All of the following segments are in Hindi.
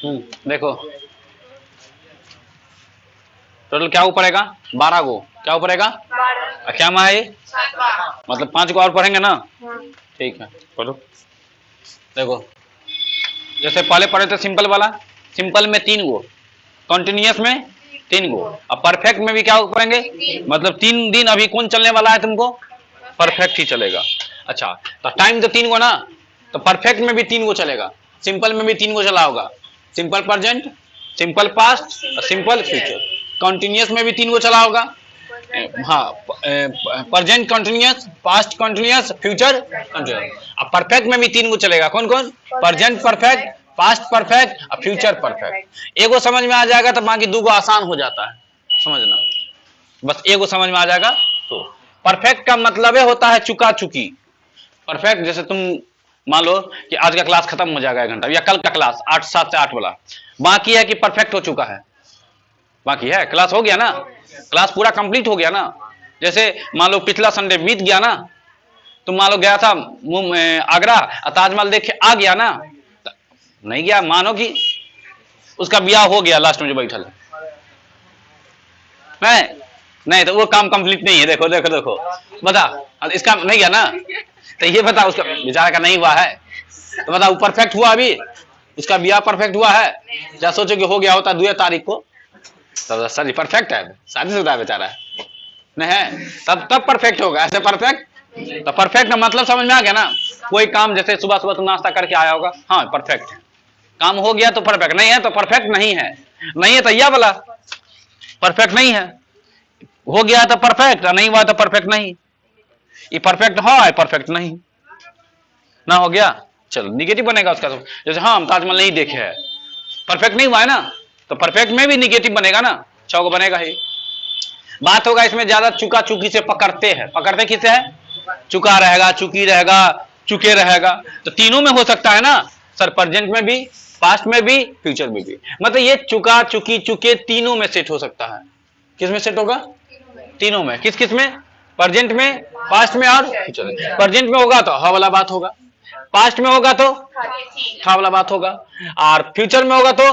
देखो टोटल क्या पड़ेगा 12 गो, क्या पड़ेगा क्या में है मतलब 5 गो और पढ़ेंगे ना। ठीक है पढ़ो। देखो जैसे पहले पढ़े थे सिंपल वाला, सिंपल में 3 गो, कॉन्टिन्यूअस में 3 गो, अब परफेक्ट में भी क्या पढ़ेंगे, मतलब 3 दिन अभी कौन चलने वाला है तुमको, परफेक्ट ही चलेगा। अच्छा तो टाइम तो 3 गो ना, तो परफेक्ट में भी 3 गो चलेगा, सिंपल में भी 3 गो चला होगा, सिंपल प्रेजेंट, सिंपल पास्ट और सिंपल फ्यूचर। कॉन्टिन्यूअस में भी 3 गो चला होगा, हाँ present continuous, past continuous, future continuous. अब परफेक्ट में भी 3 गो चलेगा, कौन कौन, प्रेजेंट परफेक्ट, पास्ट परफेक्ट और फ्यूचर परफेक्ट। एगो समझ में आ जाएगा तो बाकी 2 गो आसान हो जाता है समझना, बस एगो समझ में आ जाएगा। तो परफेक्ट का मतलब होता है चुका चुकी। परफेक्ट जैसे तुम मान लो कि आज का क्लास खत्म हो जाएगा 1 घंटा, या कल का क्लास 7 से 8 वाला, बाकी है कि परफेक्ट हो चुका है, बाकी है, क्लास हो गया ना, क्लास पूरा कंप्लीट हो गया ना। जैसे मान लो पिछला संडे बीत गया ना, तुम मान लो गया था आगरा, ताजमहल देख के आ गया ना, नहीं गया, मानो कि उसका ब्याह हो गया लास्ट में जो बैठल है, नहीं तो वो काम कंप्लीट नहीं है। देखो देखो देखो बता, इसका नहीं गया ना, तो ये बता उसका बेचारा का नहीं हुआ है, तो बता वो परफेक्ट हुआ अभी, उसका ब्याह परफेक्ट हुआ है, क्या सोचो कि हो गया होता 2 तारीख को, तो सर परफेक्ट है, शादीशुदा है बेचारा नहीं है, तब परफेक्ट होगा, ऐसे परफेक्ट। तो परफेक्ट का मतलब समझ में आ गया ना, कोई काम जैसे सुबह सुबह तुम नाश्ता करके आया होगा, हाँ परफेक्ट है, काम हो गया तो परफेक्ट, नहीं है तो परफेक्ट नहीं है, नहीं है तो यह वाला परफेक्ट नहीं है, हो गया तो परफेक्ट, नहीं हुआ तो परफेक्ट नहीं, ये परफेक्ट हो परफेक्ट नहीं ना, हो गया चलो निगेटिव बनेगा उसका। जैसे हाँ हम ताजमहल नहीं देखे हैं, परफेक्ट नहीं हुआ है ना, तो परफेक्ट में भी निगेटिव बनेगा ना, 6 को बनेगा ही। बात होगा इसमें ज्यादा चुका चुकी से पकड़ते हैं, पकड़ते किसे है, चुका रहेगा, चुकी रहेगा, चुके रहेगा, तो तीनों में हो सकता है ना सर, प्रेजेंट में भी, पास्ट में भी, फ्यूचर में भी, मतलब ये चुका चुकी चुके तीनों में सेट हो सकता है। किस में सेट होगा, तीनों में, किस किस में, प्रेजेंट में, पास्ट में और फ्यूचर में। प्रेजेंट में होगा तो हा वाला बात होगा, पास्ट में होगा तो था वाला बात होगा, और फ्यूचर में होगा तो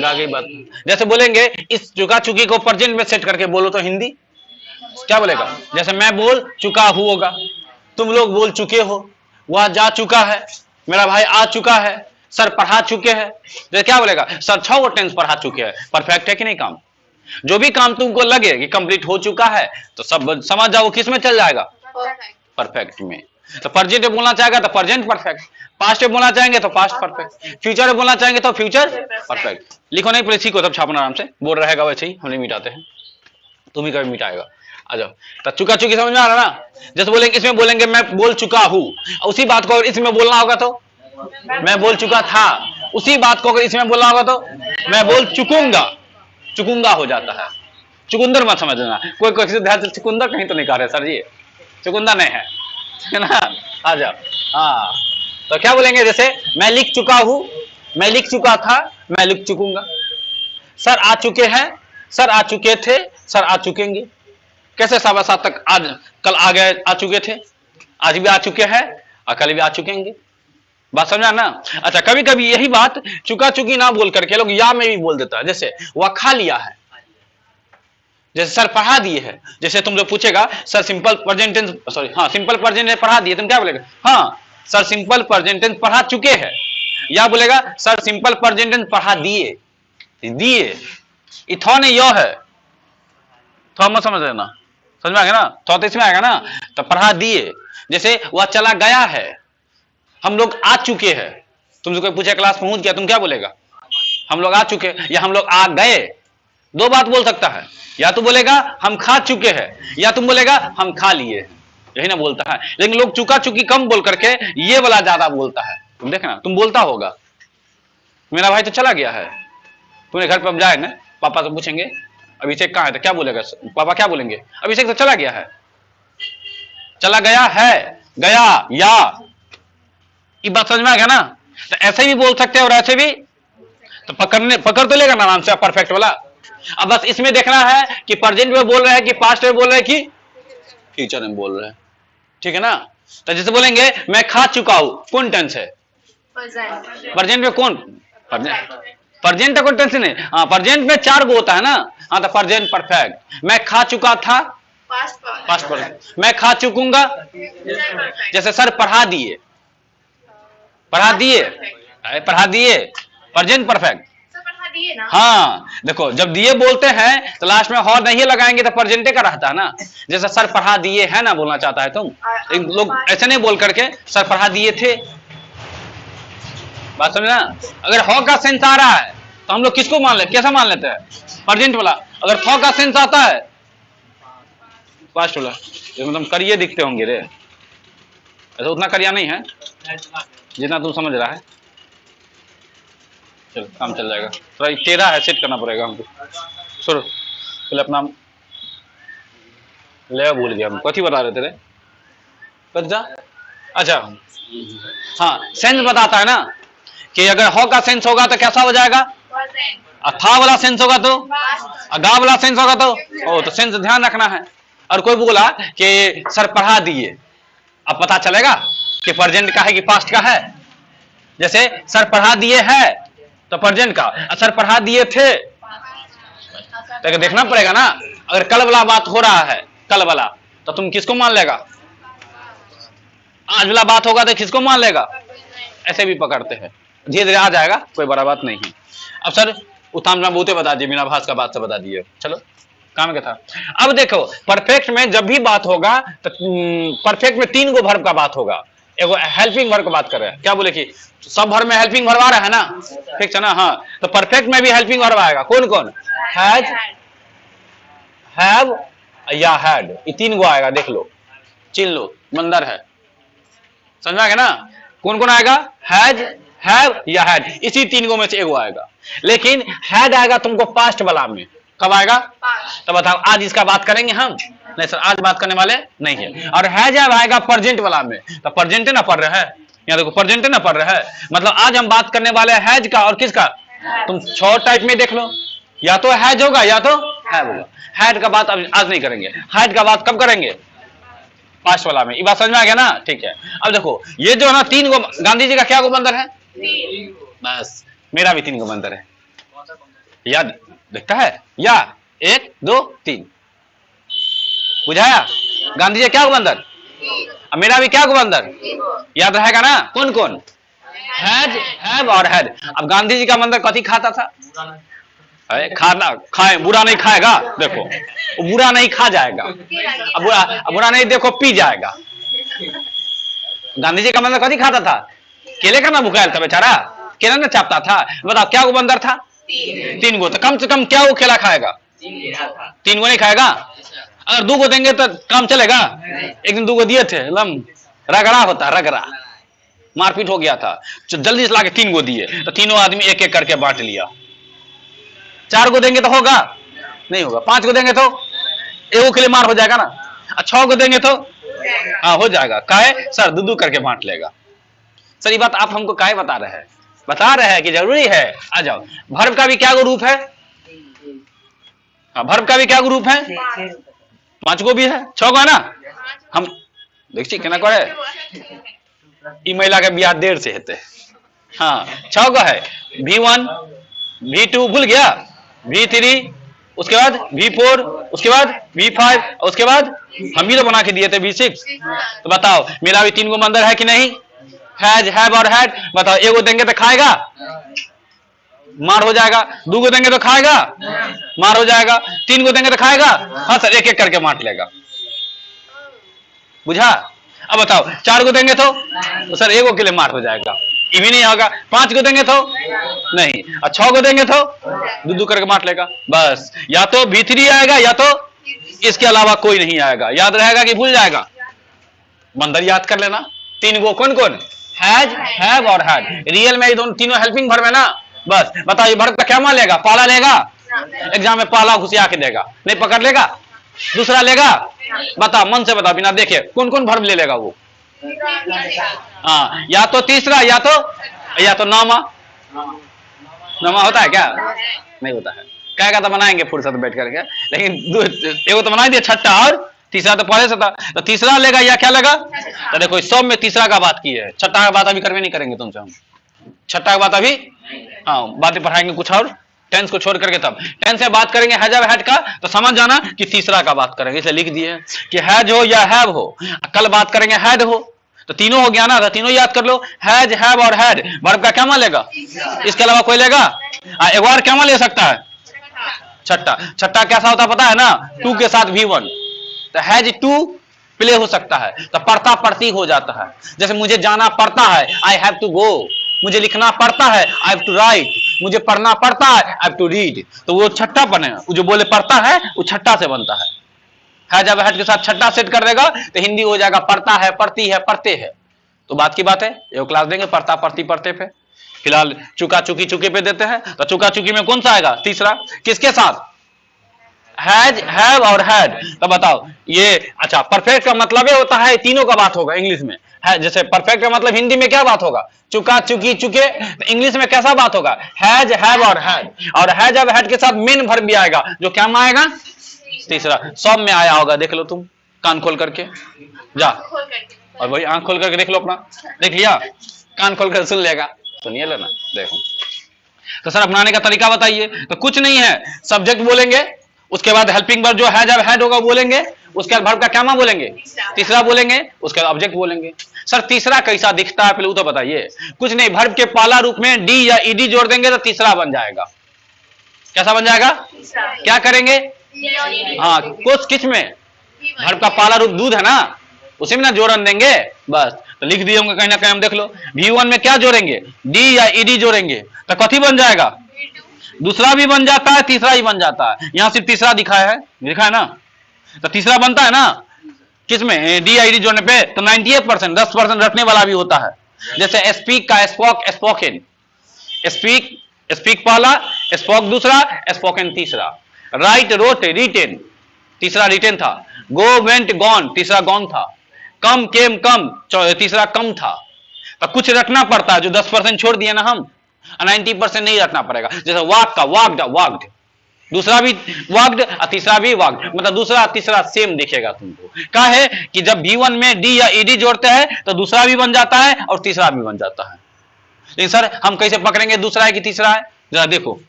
आगे बात। जैसे बोलेंगे इस चुका चुकी को प्रेजेंट में सेट करके बोलो तो हिंदी क्या बोलेगा, जैसे मैं बोल चुका हूं होगा, तुम लोग बोल चुके हो, वह जा चुका है, मेरा भाई आ चुका है, सर पढ़ा चुके हैं, जैसे क्या बोलेगा सर 6 टेंस पढ़ा चुके हैं, परफेक्ट है कि नहीं काम। जो भी काम तुमको लगे कि कंप्लीट हो चुका है तो सब समझ जाओ किस में चल जाएगा, परफेक्ट में। तो प्रेजेंट में बोलना चाहेगा तो प्रेजेंट परफेक्ट, पास्ट में बोलना चाहेंगे तो पास्ट परफेक्ट, फ्यूचर में बोलना चाहेंगे तो फ्यूचर परफेक्ट। लिखो नहीं पहले सीखो तब छापना आराम से, बोल रहेगा वैसे ही, हम नहीं मिटाते हैं, तुम ही कभी मिटाएगा। आ जाओ, तो चुका चुकी समझ में आ रहा ना, जैसे बोलेंगे इसमें बोलेंगे मैं बोल चुका हूं, उसी बात को इसमें बोलना होगा तो मैं बोल चुका था, उसी बात को अगर इसमें बोलना होगा तो मैं बोल चुकूंगा, चुकूंगा हो जाता है। चुकुंदर मत समझना, कोई कोई ध्यान चुकुंदर कहीं तो नहीं कह रहे सर जी, चुकुंदर नहीं है ना। आ जाओ, हाँ तो क्या बोलेंगे, जैसे मैं लिख चुका हूं, मैं लिख चुका था, मैं लिख चुकूंगा, सर आ चुके हैं, सर आ चुके थे, सर आ चुकेंगे, कैसे 7:15 तक आज कल आ गए, आ चुके थे, आज भी आ चुके हैं और कल भी आ चुकेंगे, बात समझा ना। अच्छा कभी कभी यही बात चुका चुकी ना बोल करके लोग या में भी बोल देता है, जैसे वह खा लिया है, जैसे सर पढ़ा दिए है, जैसे तुम जो पूछेगा sir simple present tense, sorry हाँ सिंपल प्रेजेंट टेंस पढ़ा दिए, तुम क्या बोलेगा, हाँ सर सिंपल प्रेजेंट टेंस पढ़ा चुके हैं, या बोलेगा सर सिंपल प्रेजेंट टेंस पढ़ा दिए, दिए इथो ने यो है, थोड़ा मत समझ लेना, समझ में आ गया ना, तो इसमें आएगा ना, तो पढ़ा दिए। जैसे वह चला गया है, हम लोग आ चुके हैं, तुमसे कोई पूछे क्लास पहुंच गया, तुम क्या बोलेगा, हम लोग आ चुके, या हम लोग आ गए, 2 बात बोल सकता है, या तो बोलेगा हम खा चुके हैं, या तुम बोलेगा हम खा लिए, यही ना बोलता है। लेकिन लोग चुका चुकी कम बोल करके ये वाला ज्यादा बोलता है, तुम देखना, तुम बोलता होगा मेरा भाई तो चला गया है, तुम्हें घर पर जाए ना, पापा से पूछेंगे अभिषेक कहाँ है, तो क्या बोलेगा पापा, क्या बोलेंगे अभिषेक तो चला गया है, चला गया है, गया या, ये बात समझ में आ गया ना। तो ऐसे भी बोल सकते हैं और ऐसे भी, तो पकड़ तो लेगा ना आराम से परफेक्ट वाला। अब बस इसमें देखना है कि प्रेजेंट में बोल रहे हैं कि पास्ट में बोल रहे हैं कि फ्यूचर में बोल रहे हैं, ठीक है ना। तो जैसे बोलेंगे मैं खा चुका हूं, कौन टेंस है, प्रेजेंट में कौन, प्रेजेंट का कोई टेंस नहीं। हाँ, प्रेजेंट में 4 गो होता है ना। हाँ, तो प्रेजेंट परफेक्ट। मैं खा चुका था, पास्ट परफेक्ट। मैं खा चुकूंगा, जैसे सर पढ़ा दिए, पढ़ा दिए, पढ़ा दिए, प्रेजेंट परफेक्ट। हाँ, देखो जब दिए बोलते हैं तो लास्ट में और नहीं लगाएंगे तो प्रेजेंटे का रहता है ना। जैसे सर पढ़ा दिए है ना बोलना चाहता है तुम, लोग ऐसे नहीं बोल करके सर पढ़ा दिए थे, बात समझना। अगर हो का सेंस आ रहा है तो हम लोग किसको मान लेते, कैसा मान लेते हैं, प्रेजेंट वाला। अगर थो का सेंस आता है, पास्ट वाला। मतलब करिए दिखते होंगे रे, ऐसा उतना करिया नहीं है जितना तू समझ रहा है। चल काम चल जाएगा, थोड़ा टेढ़ा है, सेट करना पड़ेगा हमको। छोड़ो पहले अपना ले, भूल गया हम कथी बता रहे थे रे, कच्चा। अच्छा हाँ, सेंस बताता है ना कि अगर हो का सेंस होगा तो कैसा हो जाएगा, था वाला सेंस होगा तो, गा वाला सेंस होगा तो, ओ तो सेंस ध्यान रखना है। और कोई बोला कि सर पढ़ा दिए, अब पता चलेगा कि प्रेजेंट का है कि पास्ट का है। जैसे सर पढ़ा दिए है तो प्रेजेंट का, सर पढ़ा दिए थे तो देखना पड़ेगा ना। अगर कल वाला बात हो रहा है, कल वाला, तो तुम किसको मान लेगा, आज वाला बात होगा तो किसको मान लेगा, ऐसे भी पकड़ते हैं। धीरे धीरे आ जाएगा, कोई बड़ा बात नहीं है। अब सर उत्तम बहुते बता दिए, बिना भाष का बात से बता दिए, चलो काम क्या था। अब देखो परफेक्ट में जब भी बात होगा तो परफेक्ट में 3 गो वर्ब का बात होगा। एगो हेल्पिंग वर्ब का बात कर रहे हैं, क्या बोले कि सब वर्ब में हेल्पिंग वर्ब आ रहा है ना, ठीक है ना। हाँ, तो परफेक्ट में भी हेल्पिंग वर्ब आएगा। कौन कौन, हैज, हैव या हैड, ये 3 गो आएगा। देख लो, चिन लो, मंदर है, समझा गया ना। कौन कौन आएगा, हैज, हैव या हैड, इसी 3 गो में से एगो आएगा। लेकिन हैड आएगा तुमको पास्ट वाला में, कब आएगा, तो बताओ आज इसका बात करेंगे हम, नहीं सर आज बात करने वाले नहीं है। और हैज आएगा प्रेजेंट वाला में, तो प्रेजेंट ना पढ़ रहे हैं, यहाँ देखो प्रेजेंट ना पढ़ रहे हैं, मतलब आज हम बात करने वाले हैं हैज का और किसका। तुम 6 टाइप में देख लो, या तो हैज होगा या तो हैव होगा। हैड का बात आज नहीं करेंगे, हैड का बात कब करेंगे, पास्ट वाला में। ये बात समझ में आ गया ना, ठीक है। अब देखो ये जो है ना 3 गो, गांधी जी का क्या गो बंदर है, बस मेरा भी 3 गो बंदर है, याद देखता है या 1 2 3, बुझाया। गांधी जी क्या गो बंदर, अब मेरा भी क्या गो बंदर, याद रहेगा ना। कौन कौन, हैज, हैव और हैड। अब गांधी जी का बंदर कथी खाता था, खाना खाए, बुरा नहीं खाएगा, देखो वो बुरा नहीं खा जाएगा, अब बुरा नहीं देखो पी जाएगा। गांधी जी का बंदर कथी खाता था, केले का ना भुकायल था बेचारा, केला ना चापता था। बताओ क्या वो बंदर था, 3 गो, तो कम से कम क्या वो केला खाएगा, 3 गो नहीं खाएगा। अगर 2 गो देंगे तो काम चलेगा, एक दिन 2 गो दिए थे, एकदम रगड़ा होता, रगड़ा मारपीट हो गया था, जल्दी से लाके 3 गो दिए, तो तीनों आदमी एक एक करके बांट लिया। 4 गो देंगे तो होगा, नहीं होगा। 5 गो देंगे तो एगो के लिए मार हो जाएगा ना। 6 गो देंगे तो हाँ हो जाएगा, काहे सर 2 करके बांट लेगा। सर ये बात आप हमको काहे बता रहे हैं, बता रहे हैं कि जरूरी है। आ जाओ, वर्ब का भी क्या गो रूप है, हाँ वर्ब का भी क्या गो रूप है, 5 गो भी है, 6 गो है ना। हम देखिए केना करे, ई महिला के बियाह देर से हेते, हाँ 6 गो है, V1 V2 भूल गया, V3 उसके बाद V4 उसके बाद V5 उसके बाद हम भी तो बना के दिए थे V6। तो बताओ मेरा भी 3 गो बंदर है कि नहीं, हैज, हैव और हैड। बताओ एगो देंगे तो खाएगा, मार हो जाएगा। 2 गो देंगे तो खाएगा, मार हो जाएगा। 3 गो देंगे तो खाएगा, हाँ सर एक एक करके बांट लेगा, बुझा। अब बताओ 4 गो देंगे तो सर एगो के लिए मार हो जाएगा, ये भी नहीं होगा। 5 गो देंगे तो नहीं, और 6 गो देंगे तो 2 करके बांट लेगा। बस या तो V3 आएगा या तो इसके अलावा कोई नहीं आएगा। याद रहेगा कि भूल जाएगा, बंदर याद कर लेना। 3 गो कौन कौन, हैज, हैव और हैड। रियल में ये दोनों तीनों हेल्पिंग वर्ब है ना। बस बताओ ये वर्ब का क्या मान लेगा, पाला लेगा, एग्जाम में पाला घुसिया के देगा, नहीं पकड़ लेगा, दूसरा लेगा। बताओ मन से बताओ, बिना देखे कौन कौन वर्ब ले लेगा वो, हाँ या तो तीसरा या तो नामा। नामा होता है क्या, नहीं होता है, क्या कहता बनाएंगे फुर्सत बैठ करके, लेकिन एगो तो बना दिया छठा, और तीसरा तो पहले से था, तो तीसरा लेगा या क्या लेगा। तो देखो सब में तीसरा का बात की है, छठा का बात अभी करवे नहीं करेंगे तुमसे हम, छठा की बात अभी, हाँ बातें पढ़ाएंगे कुछ और, टेंस को छोड़ करके तब टेंस से बात करेंगे हैज हैड का, तो समझ जाना कि तीसरा का बात करेंगे, इसे लिख दिए कि हैज हो या हैव हो। कल बात करेंगे हैड हो, तो तीनों हो गया ना, तो तीनों याद कर लो, हैज हैव और हैड। वर्ब का क्या मान लेगा, इसके अलावा कोई लेगा? एक बार क्या मान ले सकता है? छठा। छठा कैसा होता है पता है ना, टू के साथ V1, तो हैज टू प्ले हो सकता है, तो पढ़ता पढ़ती हो जाता है। जैसे मुझे जाना पड़ता है, आई हैव टू गो, मुझे लिखना पड़ता है, आई हैव टू राइट, मुझे पढ़ना पड़ता है, आई हैव टू रीड, तो वो छठा बनेगा, वो जो बोले पढ़ता है वो छठा से बनता है। जब हैड के साथ छठा सेट कर देगा तो हिंदी हो जाएगा पढ़ता है, पढ़ती है, पढ़ते हैं। तो बात की बात है, ये क्लास देंगे पढ़ता पढ़ती पढ़ते पे। फिलहाल चुका चुकी चुके पे देते हैं, तो चुका चुकी में कौन सा आएगा? तीसरा। किसके साथ? हैज हैव और हैड। तो बताओ ये, अच्छा परफेक्ट का मतलब ये होता है तीनों का बात होगा इंग्लिश में है। जैसे परफेक्ट का मतलब हिंदी में क्या बात होगा? चुका चुकी चुके, तो इंग्लिश में कैसा बात होगा? हैज हैव और हैड। और हैज हैव हैड के साथ मेन वर्ब भी आएगा, जो क्या में आएगा? तीसरा। सब में आया होगा, देख लो तुम कान खोल करके जा, और वही आंख खोल करके देख लो अपना, देख लिया? कान खोल कर सुन लेगा, सुनिए लेना। देखो तो सर अपनाने का तरीका बताइए। तो कुछ नहीं है, सब्जेक्ट बोलेंगे, उसके बाद हेल्पिंग वर्ब जो हैज हैड होगा बोलेंगे, उसके बाद वर्ब का क्या बोलेंगे? तीसरा बोलेंगे, उसके बाद ऑब्जेक्ट बोलेंगे। सर तीसरा कैसा दिखता है पहले वो तो बताइए। कुछ नहीं, वर्ब के पहला रूप में डी या ईडी जोड़ देंगे तो तीसरा बन जाएगा। कैसा बन जाएगा? क्या करेंगे? हाँ, कुछ किस में? वर्ब का पहला रूप दूध है ना, उसी में ना जोड़न देंगे बस। तो लिख दिए होंगे कहीं ना कहीं, हम देख लो V1 में क्या जोड़ेंगे? डी या ईडी जोड़ेंगे, तो कथी बन जाएगा? दूसरा भी बन जाता है, तीसरा ही बन जाता है। यहां सिर्फ तीसरा दिखाया है, लिखा है ना, तो तीसरा बनता है ना किसमें? डी आई डी जोड़ने पे। तो 98%, 10% रखने वाला भी होता है। जैसे स्पीक का स्पोक, स्पोकन। स्पीक, स्पीक पहला, स्पोक दूसरा, स्पोकन तीसरा। राइट रोट, रिटेन, तीसरा रिटेन था। गो वेंट गॉन, तीसरा गॉन था। कम केम कम, तीसरा कम था। तो कुछ रखना पड़ता है, जो 10% छोड़ दिए ना हम, 90% नहीं रखना पड़ेगा। जैसे वाक का वाक्ड, वाक्ड, दूसरा भी वाक्ड और तीसरा भी वाक्ड, मतलब दूसरा तीसरा सेम दिखेगा तुमको। क्या है कि जब V1 में डी या ईडी जोड़ते हैं तो दूसरा भी बन जाता है और तीसरा भी बन जाता है। लेकिन सर हम कैसे पकड़ेंगे दूसरा है कि तीसरा है? जरा देखो,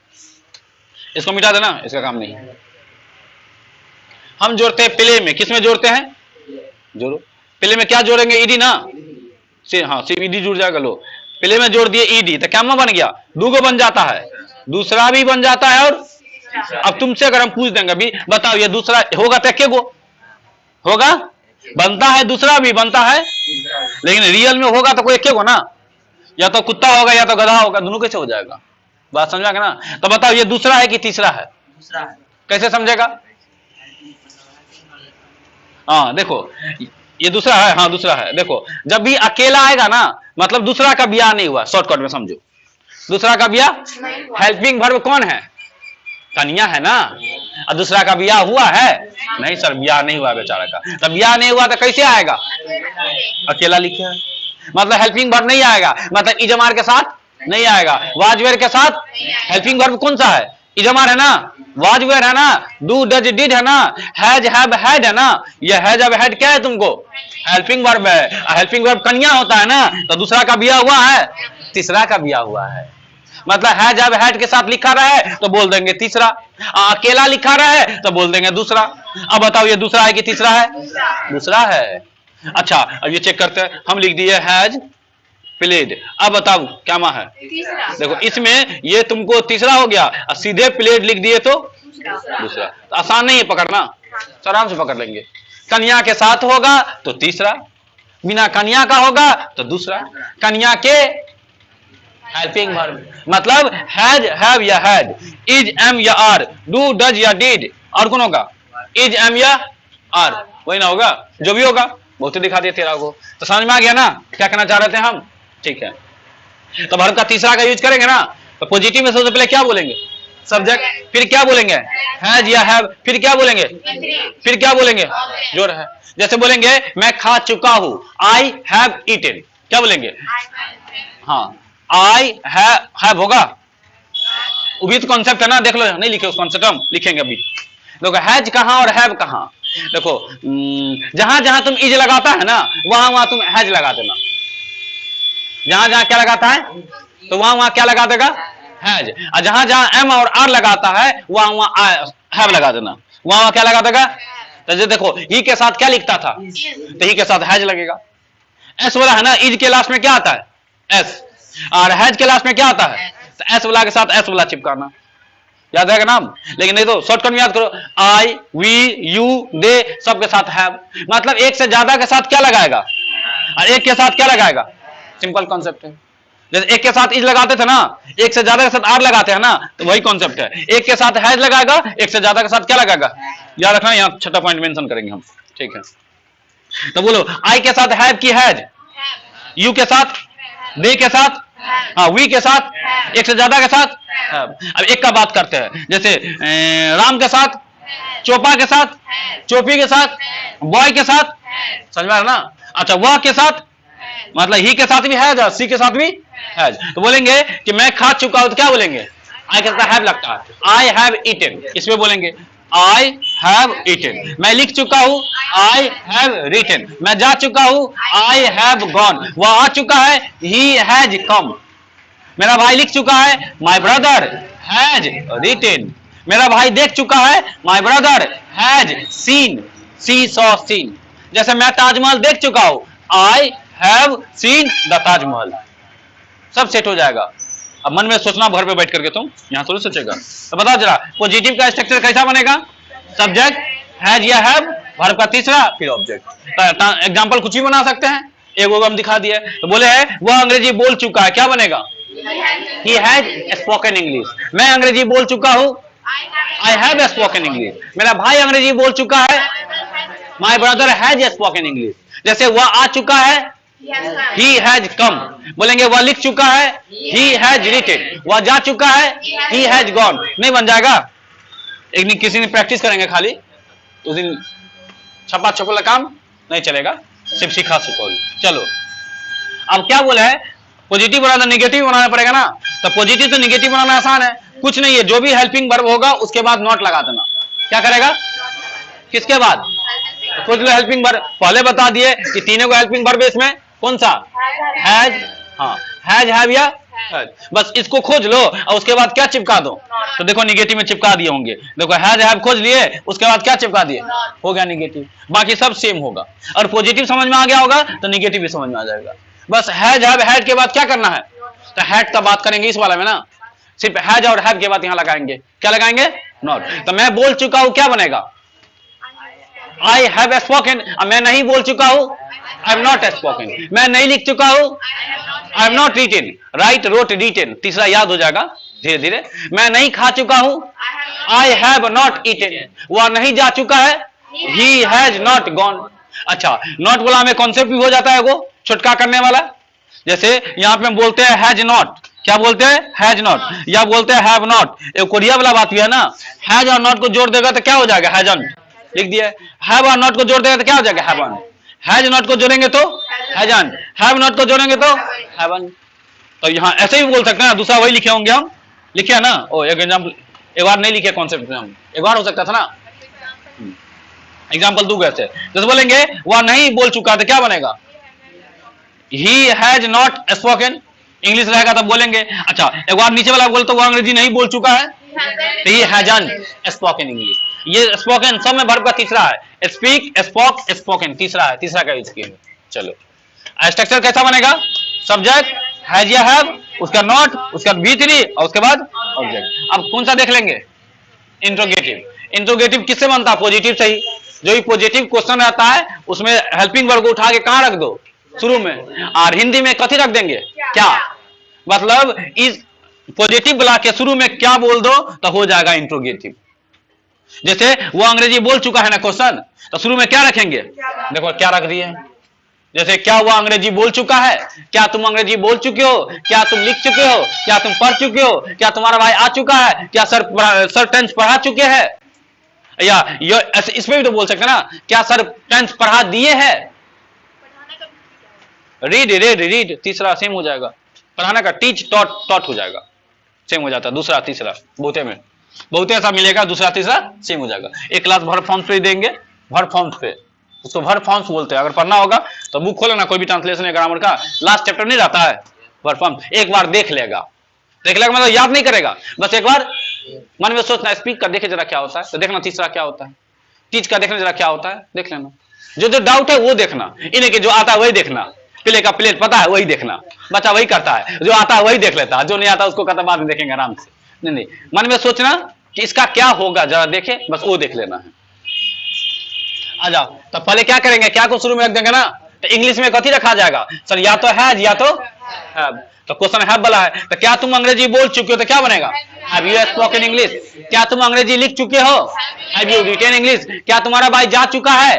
इसको मिटा देना, इसका काम नहीं। हम जोड़ते हैं प्ले में, किस में जोड़ते हैं? जोड़ो, प्ले में क्या जोड़ेंगे? ईडी ना, हाँ सिर्फ ईडी जुड़ जाएगा। लो प्ले में जोड़ दिए ईडी, तो क्या बन गया? दूगो बन जाता है, दूसरा भी बन जाता है। और अब तुमसे अगर हम पूछ देंगे भी बताओ ये दूसरा होगा तो क्या गो होगा? बनता है, दूसरा भी बनता है, लेकिन रियल में होगा तो कोई एक गो ना, या तो कुत्ता होगा या तो गधा होगा, दोनों कैसे हो जाएगा? बात समझा ना? तो बताओ ये दूसरा है कि तीसरा है? कैसे समझेगा? हाँ देखो ये दूसरा है, हाँ दूसरा है। देखो जब भी अकेला आएगा ना, मतलब दूसरा का ब्याह नहीं हुआ, शॉर्टकट में समझो, दूसरा का ब्याह। हेल्पिंग वर्ब कौन है? कन्या है ना। और दूसरा का ब्याह हुआ है? नहीं सर, ब्याह नहीं हुआ बेचारा का। तब ब्याह नहीं हुआ तो कैसे आएगा? अकेला लिखे है, मतलब हेल्पिंग वर्ब नहीं आएगा, मतलब इजमार के साथ नहीं आएगा, वाजवेर के साथ। हेल्पिंग वर्ब कौन सा है? इजमार है ना, वाजवेर है ना, डू डज डिड है ना, हैज हैव हैड है ना। ये हैज हैव हैड क्या है तुमको? हेल्पिंग वर्ब है। हेल्पिंग वर्ब कन्या होता है ना, तो दूसरा का ब्याह हुआ है, तीसरा का ब्याह हुआ है। मतलब हैज हैव हैड के साथ लिखा रहा है तो बोल देंगे तीसरा, अकेला लिखा रहा है तो बोल देंगे दूसरा। अब बताओ ये दूसरा है कि तीसरा है? दूसरा है। अच्छा अब ये चेक करते हैं, हम लिख दिए हैज प्लेड। अब बताओ क्या माँ है? देखो इसमें ये तुमको तीसरा हो गया, और सीधे प्लेड लिख दिए तो दूसरा। तो आसान नहीं है पकड़ना, आराम से पकड़ लेंगे। कन्या के साथ होगा तो तीसरा, बिना कन्या का होगा तो दूसरा। कन्या के हेल्पिंग वर्ब, मतलब हैज हैव या हैड, इज एम या आर, डू डज या डिड, और कौन होगा? इज एम या आर, वही ना होगा, जो भी होगा। बहुत ही दिखा दिया तेरा को, तो समझ में आ गया ना क्या कहना चाह रहे थे हम? ठीक है, तो वर्ब का तीसरा का यूज करेंगे ना, तो पॉजिटिव में सबसे पहले क्या बोलेंगे? सब्जेक्ट, फिर क्या बोलेंगे? हैज या हैव, फिर क्या बोलेंगे? फिर क्या बोलेंगे? जोड़ है। जैसे बोलेंगे मैं खा चुका हूं, आई हैव ईटेन, क्या बोलेंगे? हाँ आई हैव होगा, वो भी तो कॉन्सेप्ट है ना, देख लो, नहीं लिखे उस कॉन्सेप्ट, हम लिखेंगे अभी। देखो हैज कहां और हैव कहां। देखो जहां जहां तुम इज लगाता है ना, वहां वहां तुम हैज लगा देना। जहां जहां क्या लगाता है? तो वहां वहां क्या लगा देगा, हैज। और जहां जहां एम और आर लगाता है वहां वहां हैव लगा देना, वहां वहां क्या लगा देगा। तो देखो ही के साथ क्या लिखता था, तो ही के साथ हैज लगेगा। एस वाला है ना, इज के लास्ट में क्या आता है एस, और हैज के लास्ट में क्या आता है, तो एस वाला के साथ एस वाला चिपकाना, याद रहेगा नाम। लेकिन नहीं तो शॉर्टकट में याद करो, आई वी यू दे सबके साथ हैव, मतलब एक से ज्यादा के साथ क्या लगाएगा और एक के साथ क्या लगाएगा, सिंपल कॉन्सेप्ट है। जैसे एक के साथ इज लगाते थे ना, एक से ज्यादा के साथ आर लगाते हैं ना, तो वही कॉन्सेप्ट है। एक के साथ हैज लगाएगा, एक से ज्यादा के साथ क्या लगाएगा, याद रखना, यहां छठा पॉइंट मेंशन करेंगे हम, ठीक है। तो बोलो, आई के साथ हैव की हैज, यू के साथ, दे के साथ, हाँ वी के साथ, एक से ज्यादा के साथ हैव। अब एक का बात करते हैं, जैसे राम के साथ, चोपा के साथ, चोपी के साथ, बॉय के साथ, समझ में आ रहा ना। अच्छा वह के साथ, मतलब ही के साथ भी हैज, सी के साथ भी हैज। तो बोलेंगे कि मैं खा चुका हूं, तो क्या बोलेंगे, आई के साथ हैव लगता है, आई हैव ईटेन, इसमें बोलेंगे आई हैव ईटेन। मैं लिख चुका हूं, आई हैव रिटन। मैं जा चुका हूं, आई हैव गॉन। वह आ चुका है, ही हैज कम। मेरा भाई लिख चुका है, माय ब्रदर हैज रिटन। मेरा भाई देख चुका है, my brother has seen, see saw seen. जैसे मैं ताजमहल देख चुका हूं, I have seen the Taj Mahal. सब सेट हो जाएगा। अब मन में सोचना घर पे बैठ करके, तुम यहां थोड़ी सोचेगा। तो बताओ जरा, पॉजिटिव का स्ट्रक्चर कैसा बनेगा, सब्जेक्ट हैज या हैव, वर्ब का तीसरा, फिर ऑब्जेक्ट। एग्जांपल कुछ भी बना सकते हैं, एक वो हम दिखा दिए। तो बोले है वह अंग्रेजी बोल चुका है, क्या बनेगा, ही हैज स्पोकन इंग्लिश। मैं अंग्रेजी बोल चुका हूं, आई हैव स्पोकन इंग्लिश। मेरा भाई अंग्रेजी बोल चुका है, my brother has spoken English. जैसे वह आ चुका है, he has come। बोलेंगे वह लिख चुका है, he has written। वह जा चुका है, he has gone। नहीं बन जाएगा, एक दिन किसी दिन प्रैक्टिस करेंगे खाली, उस दिन छपा छपोला काम नहीं चलेगा, सिर्फ सीखा सिखोल। चलो अब क्या बोला है, पॉजिटिव बनाना निगेटिव बनाना पड़ेगा ना। तो पॉजिटिव तो निगेटिव बनाना आसान है, कुछ नहीं है, जो भी हेल्पिंग वर्ब होगा उसके बाद नॉट लगा देना। क्या करेगा, किसके बाद, कुछ हेल्पिंग वर्ब पहले बता दिए कि तीनों को हेल्पिंग वर्ब इसमें कौन सा, हैज, हाँ हैज हैव या हैज। बस इसको खोज लो और उसके बाद क्या चिपका दो। तो देखो निगेटिव में चिपका दिए होंगे, देखो हैज हैव खोज लिए, उसके बाद क्या चिपका दिए, हो गया निगेटिव। बाकी सब सेम होगा। और पॉजिटिव समझ में आ गया होगा तो निगेटिव भी समझ में आ जाएगा। बस हैज हैव हैड के बाद क्या करना है, तो हैड का बात करेंगे इस वाले में ना, सिर्फ हैज और हैव के बाद यहां लगाएंगे, क्या लगाएंगे, नॉट। तो मैं बोल चुका हूं, क्या बनेगा, आई हैव स्पोकन। मैं नहीं बोल चुका हूं, आई हैव नॉट स्पोकन। मैं नहीं लिख चुका हूं, I have not written. Write wrote written, तीसरा याद हो जाएगा धीरे धीरे। मैं नहीं खा चुका हूं, आई हैव नॉट ईटन। वह नहीं जा चुका है, ही हैज नॉट गॉन। अच्छा नॉट बोला में कॉन्सेप्ट भी हो जाता है वो छुटका करने वाला। जैसे यहां पे हम बोलते हैं हैज नॉट, क्या बोलते हैं, हैज नॉट, या बोलते हैं हैव नॉट। एक कोरिया वाला बात भी है ना, हैज और नॉट को जोड़ देगा तो क्या हो जाएगा, हैजंट लिख दिया। हैव और नॉट को जोड़ देगा तो क्या हो जाएगा, हैवन। हैज नॉट को जोड़ेंगे तो हैजन, हैव नॉट को जोड़ेंगे तो हैवन। तो यहां ऐसे ही बोल सकते हैं, दूसरा वही लिखे होंगे हम, लिखे है ना। ओ एक एग्जांपल, एक बार नहीं लिखे कॉन्सेप्ट में, हम एक बार हो सकता था ना। एग्जांपल दूंगा ऐसे, जैसे बोलेंगे वह नहीं बोल चुका तो क्या बनेगा, he has not spoken. English रहेगा तब बोलेंगे। अच्छा एक बार नीचे वाला बोल तो वो अंग्रेजी नहीं बोल चुका है, तो ही हैजंट स्पोकन इंग्लिश। ये स्पोकन सब में वर्ब का तीसरा है, स्पीक, स्पोक, स्पोकन तीसरा है, तीसरा का यूज किए। चलो स्ट्रक्चर कैसा बनेगा, सब्जेक्ट हैज या हैव, उसका नॉट, उसका V3 और उसके बाद ऑब्जेक्ट। अब कौन सा देख लेंगे, इंट्रोगेटिव। इंट्रोगेटिव किससे बनता है, पॉजिटिव से ही। जो भी पॉजिटिव क्वेश्चन रहता है उसमें हेल्पिंग वर्ब को उठा के कहां रख दो, शुरू में। और हिंदी में कथी रख देंगे, क्या, मतलब इस पॉजिटिव बुला के शुरू में क्या बोल दो तो हो जाएगा इंट्रोगेटिव। जैसे वो अंग्रेजी बोल चुका है ना क्वेश्चन, तो शुरू में क्या रखेंगे, देखो क्या रख दिए। जैसे क्या वो अंग्रेजी बोल चुका है, क्या तुम अंग्रेजी बोल चुके हो, क्या तुम लिख चुके हो, क्या तुम पढ़ चुके हो, क्या तुम्हारा भाई आ चुका है, क्या सर टेंस पढ़ा चुके हैं। या इसमें भी तो बोल सकते हैं ना, क्या सर टेंस पढ़ा दिए हैं। रीड रेड रीड तीसरा सेम हो जाएगा, पढ़ाने का टीच टॉट टॉट हो जाएगा, सेम हो जाता है। दूसरा तीसरा बहुते में बहुते ऐसा मिलेगा, दूसरा तीसरा सेम हो जाएगा। एक क्लास वर्ब फॉर्म्स पे देंगे, वर्ब फॉर्म्स पे, उसको वर्ब फॉर्म्स बोलते हैं। अगर पढ़ना होगा तो बुक खोलो ना, कोई भी ट्रांसलेशन है ग्रामर का, लास्ट चैप्टर नहीं रहता है, परफॉर्म, एक बार देख लेगा, देख लेगा मतलब याद नहीं करेगा, बस एक बार मन में सोचना, स्पीक कर देखे जरा क्या होता है, तो देखना तीसरा क्या होता है, टीच का देखना जरा क्या होता है, देख लेना, जो जो डाउट है वो देखना, इन्हें के जो आता है वही देखना, प्ले का प्लेट पता है वही देखना, बच्चा वही करता है, जो आता है वही देख लेता है, जो नहीं आता उसको कहता बाद में देखेंगे आराम से, नहीं नहीं, मन में सोचना कि इसका क्या होगा जरा देखे, बस वो देख लेना है। आ जाओ, तो पहले क्या करेंगे, क्या को शुरू में रख देंगे ना, तो इंग्लिश में कथी रखा जाएगा सर, या तो हैज या तो हैव, तो क्वेश्चन हैव वाला है, तो क्या तुम अंग्रेजी बोल चुके हो, तो क्या बनेगा, हैव यू स्पोकन इंग्लिश, क्या तुम अंग्रेजी लिख चुके हो, हैव यू रिटन इंग्लिश, क्या तुम्हारा भाई जा चुका है,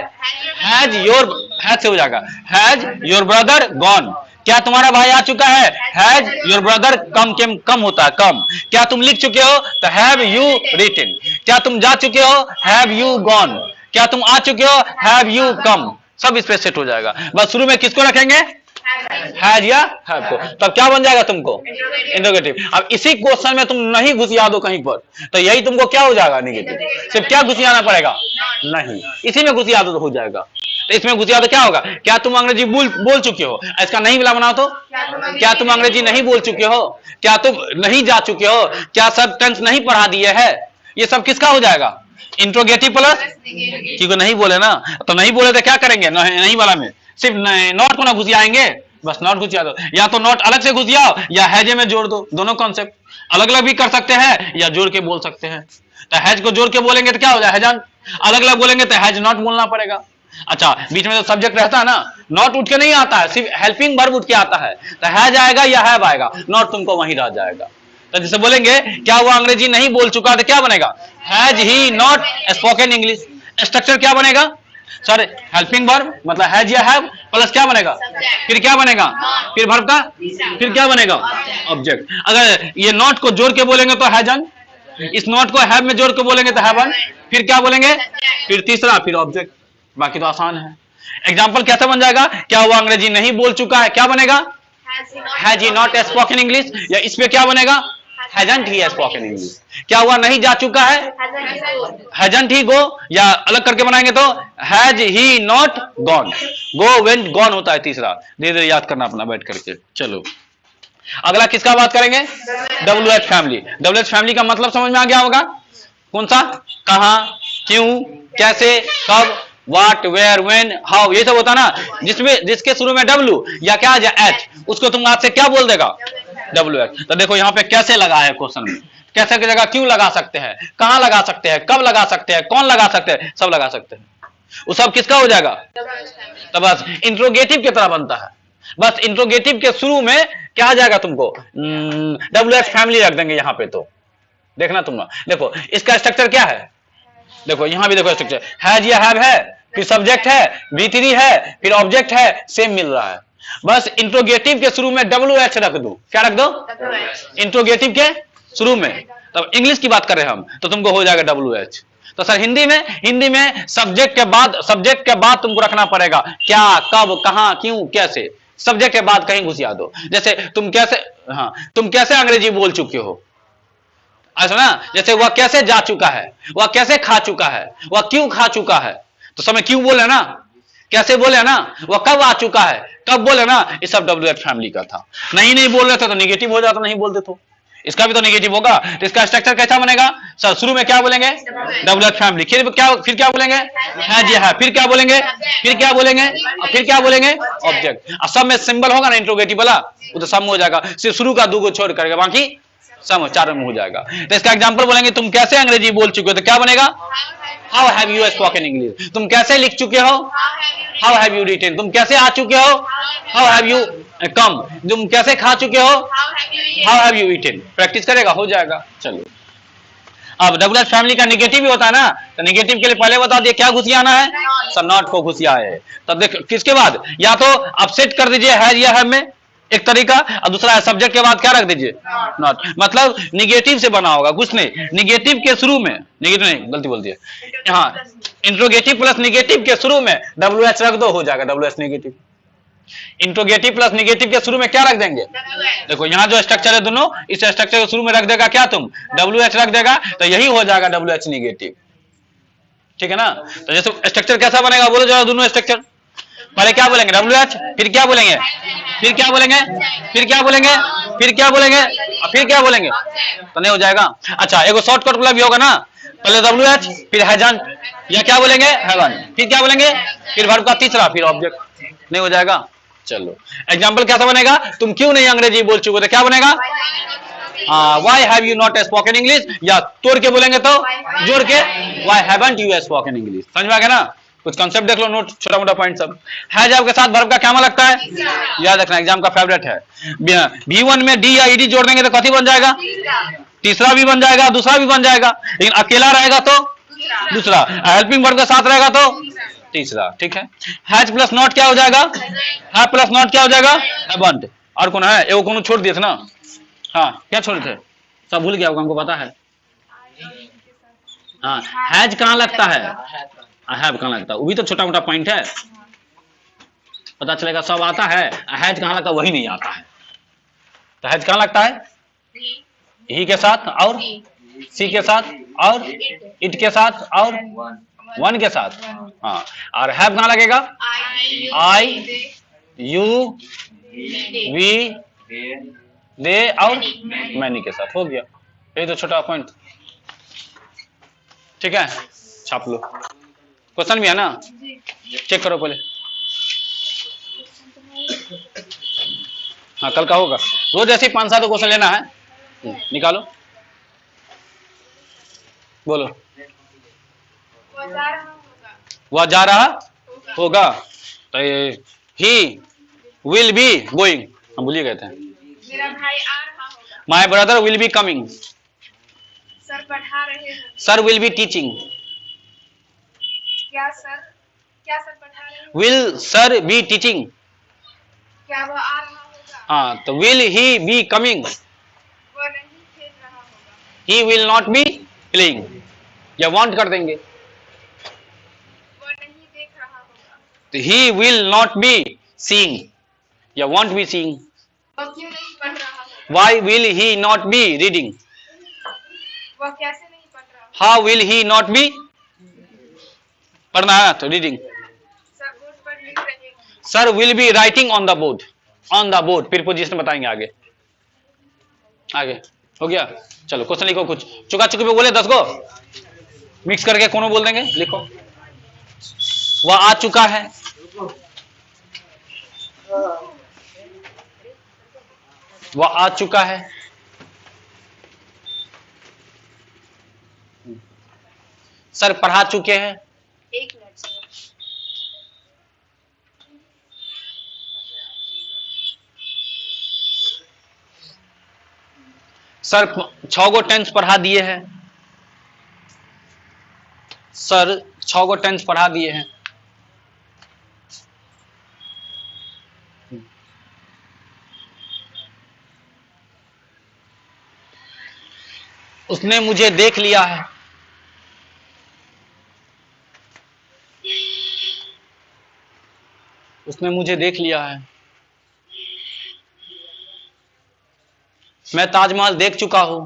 हैज योर, हैज से हो जाएगा, हैज योर ब्रदर गॉन, क्या तुम्हारा भाई आ चुका है, हैज योर ब्रदर कम, कम होता है कम, क्या तुम लिख चुके हो, तो हैव यू रिटन, क्या तुम जा चुके हो, हैव यू गॉन, क्या तुम आ चुके हो, हैव यू कम, सब इस पे सेट हो जाएगा। बस शुरू में किसको रखेंगे, हैज या हैव को, तब क्या बन जाएगा तुमको, इंट्रोगेटिव। अब इसी क्वेश्चन में तुम नहीं घुसिया दो कहीं पर, तो यही तुमको क्या हो जाएगा, नेगेटिव, सिर्फ क्या घुसियाना पड़ेगा, नहीं, इसी में घुसिया दो तो हो जाएगा। तो इसमें घुसिया तो क्या होगा, क्या तुम अंग्रेजी बोल चुके हो, इसका नहीं वाला बनाओ तो, क्या तुम अंग्रेजी नहीं बोल चुके हो, क्या तुम नहीं जा चुके हो, क्या सब टेंस नहीं पढ़ा दिए है, ये सब किसका हो जाएगा, इंट्रोगेटिव प्लस, क्योंकि नहीं बोले ना, तो नहीं बोले तो क्या करेंगे, नहीं वाला में सिर्फ नॉट को ना घुसियाएंगे, बस नॉट घुसिया दो, या तो नॉट अलग से घुसियाओ या हैजे में जोड़ दो, दोनों कॉन्सेप्ट अलग अलग भी कर सकते हैं या जोड़ के बोल सकते हैं। तो हैज को जोड़ के बोलेंगे तो क्या हो जाए, हैजान, अलग अलग बोलेंगे तो हैज नॉट बोलना पड़ेगा। अच्छा, बीच में जो सब्जेक्ट रहता है ना, नॉट उठ के नहीं आता है, सिर्फ हेल्पिंग वर्ब उठ के आता है, तो हैज आएगा या हैव आएगा, नॉट तुमको वहीं रह जाएगा। तो जैसे बोलेंगे क्या वो अंग्रेजी नहीं बोल चुका, तो क्या बनेगा, has he not spoken English, structure क्या बनेगा सर, हेल्पिंग वर्ब मतलब हैज या हैव प्लस क्या बनेगा, फिर क्या बनेगा, फिर वर्ब का, फिर क्या बनेगा, ऑब्जेक्ट। अगर ये नॉट को जोड़ के बोलेंगे तो हैजन, इस नॉट को हैव में जोड़ के बोलेंगे तो हैवन, फिर क्या बोलेंगे, फिर तीसरा, फिर ऑब्जेक्ट, बाकी तो आसान है। एग्जाम्पल कैसे बन जाएगा, क्या वो अंग्रेजी नहीं बोल चुका है, क्या बनेगा, has he not spoken English, या इस पे क्या बनेगा, हैजंट ही स्पोकन इंग्लिश, क्या हुआ नहीं जा चुका है, हैजंट ही गो, या अलग करके बनाएंगे तो has he not gone, go went gone होता है तीसरा, धीरे धीरे याद करना अपना बैठ करके। चलो अगला किसका बात करेंगे, WH फैमिली। WH फैमिली का मतलब समझ में आ गया होगा, कौन सा, कहां, क्यों, कैसे, कब, व्हाट, वेयर, व्हेन, हाउ, ये सब होता ना, जिसमें जिसके शुरू में W या क्या H, उसको तुम आज से क्या बोल देगा, WH। तो देखो यहाँ पे कैसे लगा है क्वेश्चन में, कैसे की जगह क्यों लगा सकते हैं, कहां लगा सकते हैं, कब लगा सकते हैं, कौन लगा सकते हैं, सब लगा सकते हैं, वो सब किसका हो जाएगा, तो बस इंट्रोगेटिव की तरह बनता है। बस इंट्रोगेटिव के शुरू में क्या आ जाएगा तुमको, WH फैमिली रख देंगे यहाँ पे, तो देखना तुम, देखो इसका स्ट्रक्चर क्या है, देखो यहां भी देखो स्ट्रक्चर, हैज या हैव है, फिर सब्जेक्ट है, V3 है, फिर ऑब्जेक्ट है, सेम मिल रहा है। बस इंट्रोगेटिव के शुरू में WH रख दो, क्या रख दो, इंट्रोगेटिव के शुरू में, तब इंग्लिश की बात कर रहे हैं हम, तो तुमको हो जाएगा WH। तो सर हिंदी में सब्जेक्ट के बाद तुमको रखना पड़ेगा क्या, कब, कहां, क्यों, कैसे, सब्जेक्ट के बाद कहीं घुसिया दो। जैसे तुम कैसे अंग्रेजी बोल चुके हो, ऐसा ना, जैसे वह कैसे जा चुका है, वह कैसे खा चुका है, वह क्यों खा चुका है, तो समय क्यों बोले ना, कैसे बोले ना, वह कब आ चुका है, कब बोले ना, ये सब WH फैमिली का था। नहीं बोल रहे थे तो निगेटिव हो जाता, नहीं बोलते तो इसका भी तो निगेटिव होगा। तो इसका स्ट्रक्चर कैसा बनेगा सर, शुरू में क्या बोलेंगे, WH फैमिली, फिर क्या बोलेंगे, हैज या है, फिर क्या बोलेंगे, फिर क्या बोलेंगे, ऑब्जेक्ट। और सब में सिंबल होगा ना इंट्रोगेटिव वाला, वो तो सब में हो जाएगा, सिर्फ शुरू का 2 को छोड़ करके बाकी सब 4 में हो जाएगा। तो इसका एग्जांपल बोलेंगे, तुम कैसे अंग्रेजी बोल चुके हो, तो क्या बनेगा, how have you spoken English, तुम कैसे लिख चुके हो, हाउ हैव यू रिटन, तुम कैसे आ चुके हो, हाउ हैव यू कम, तुम कैसे खा चुके हो, how have you eaten. Practice करेगा हो जाएगा। चलो अब WH फैमिली का निगेटिव भी होता है ना, तो निगेटिव के लिए पहले बता दिए क्या घुसियाना है, सर नॉट को घुसिया है। तब देख किसके बाद, या तो अपसेट कर दीजिए हैज या हैव में एक तरीका, और दूसरा सब्जेक्ट के बाद क्या रख दीजिए, नॉट, मतलब निगेटिव से बना होगा, कुछ नहीं, निगेटिव के शुरू में, निगेटिव नहीं गलती बोल दिया, हाँ इंट्रोगेटिव प्लस निगेटिव के शुरू में WH रख दो, हो जाएगा WH negative. Interrogative plus negative के शुरू में क्या रख देंगे, देखो यहाँ जो स्ट्रक्चर है दोनों, इस स्ट्रक्चर के शुरू में रख देगा क्या तुम, WH रख देगा, तो यही हो जाएगा WH निगेटिव, ठीक है ना। तो जैसे स्ट्रक्चर कैसा बनेगा बोलो जरा, दोनों स्ट्रक्चर, पहले क्या बोलेंगे WH, फिर क्या बोलेंगे, फिर क्या बोलेंगे, फिर क्या बोलेंगे, फिर क्या बोलेंगे, फिर क्या बोलेंगे, तो नहीं हो जाएगा। अच्छा एगो शॉर्टकट वाला भी होगा ना, पहले WH फिर हैजंट, या क्या बोलेंगे हैवंट, फिर क्या बोलेंगे, फिर वर्ब का तीसरा, फिर ऑब्जेक्ट, नहीं हो जाएगा। चलो एग्जाम्पल कैसा बनेगा, तुम क्यों नहीं अंग्रेजी बोल चुके, तो क्या बनेगा, why have you not spoken English, या तोड़ के बोलेंगे तो जोड़ के, why haven't you spoken English. समझ में आ गया ना, कुछ कंसेप्ट देख लो, नोट छोटा मोटा पॉइंट सब। हैज के साथ वर्ब का क्या लगता है, याद रखना, एग्जाम का फेवरेट है। V1 में डी या ईडी जोड़ देंगे तो कथी बन जाएगा, तीसरा भी बन जाएगा, दूसरा भी बन जाएगा, लेकिन अकेला रहेगा तो दूसरा, हेल्पिंग वर्ब के साथ रहेगा तो तीसरा। ठीक है, हैज प्लस नॉट क्या हो जाएगा, हैव प्लस नॉट क्या हो जाएगा, हैवंट। और कौन है, एगो कौन छोड़ दिए थे ना, हाँ क्या छोड़े थे, सब भूल गया होगा, हमको पता है। हाँ हैज कहाँ लगता है, हैव कहाँ लगता है, वो भी तो छोटा मोटा पॉइंट है, पता चलेगा सब आता है, हैज कहाँ लगता है वही नहीं आता है। तो हैज कहाँ लगता है, ही के साथ और सी के साथ और इट के साथ और वन के साथ। हाँ, और हैव कहाँ लगेगा, आई यू वी दे और मैनी के साथ। हो गया, ये तो छोटा पॉइंट। ठीक है, छाप लो। क्वेश्चन भी है ना, चेक करो पहले। हाँ कल का होगा, रोज ऐसे 5-7 क्वेश्चन लेना है, निकालो बोलो। वह जा रहा होगा, तो ही विल बी गोइंग, हम भूल गए थे। मेरा भाई आ रहा होगा, my brother will be coming, sir पढ़ा रहे हैं, सर विल बी टीचिंग, क्या सर पढ़ा रहे हैं, विल सर बी टीचिंग, क्या वह आ रहा होगा, हाँ तो विल ही बी कमिंग, वह नहीं खेल रहा होगा, he will not be playing, या वांट कर देंगे, वह नहीं देख रहा होगा, तो he will not be seeing, या वांट बी सीइंग, वह क्यों नहीं पढ़ रहा होगा, why will he not be reading, वह कैसे नहीं पढ़ रहा होगा, how will he not be, पढ़ना है तो रीडिंग, सर बोर्ड पर लिख रहे हैं, sir will be writing on the board, on the board preposition बताएंगे आगे। आगे हो गया, चलो क्वेश्चन लिखो, कुछ चुका चुकी पे बोले 10 को मिक्स करके कोनो बोल देंगे, लिखो। वह आ चुका है, वह आ चुका है, सर पढ़ा चुके हैं, एक मिनट सर, सर 6 गो टेंस पढ़ा दिए हैं, सर 6 गो टेंस पढ़ा दिए हैं, उसने मुझे देख लिया है, उसने मुझे देख लिया है, मैं ताजमहल देख चुका हूं,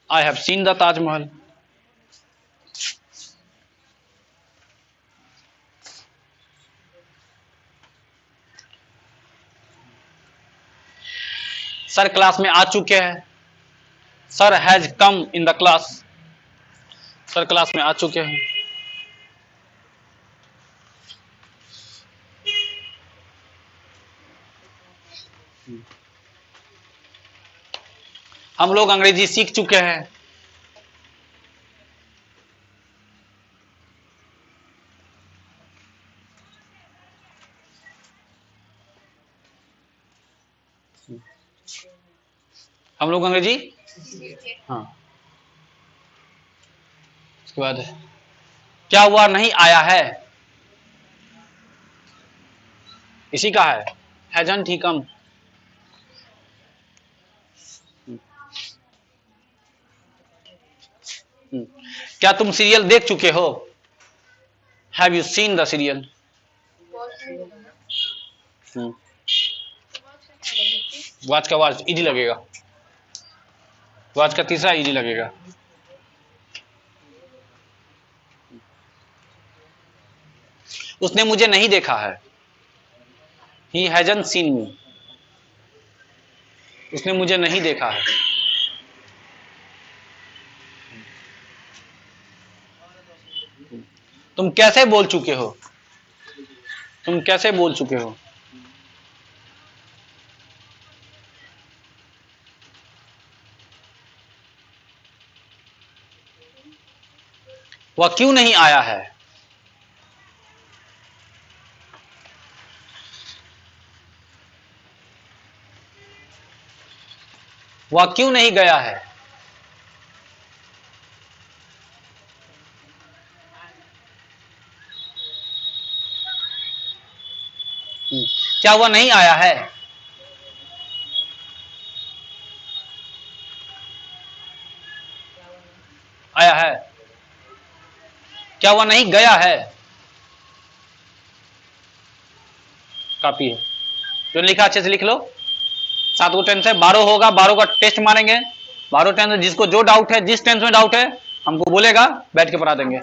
I have seen the Taj Mahal, sir class में आ चुके हैं, sir has come in the class, sir class में आ चुके हैं, हम लोग अंग्रेजी सीख चुके हैं, हम लोग अंग्रेजी, हाँ उसके बाद क्या हुआ नहीं आया है, इसी का है, हैजंट ही कम, क्या तुम सीरियल देख चुके हो, have you seen the serial, watch का वाच इजी लगेगा, वाच का तीसरा इजी लगेगा, उसने मुझे नहीं देखा है, ही हैजंट सीन मी, उसने मुझे नहीं देखा है। तुम कैसे बोल चुके हो, तुम कैसे बोल चुके हो। वह क्यों नहीं आया है, वह क्यों नहीं गया है। क्या वह नहीं आया है, आया है। क्या वह नहीं गया है, काफी है। जो लिखा अच्छे से लिख लो। 7 को टेंस है, 12 होगा, 12 का टेस्ट मारेंगे। 12 टेंस, जिसको जो डाउट है, जिस टेंस में डाउट है हमको बोलेगा, बैठ के पढ़ा देंगे।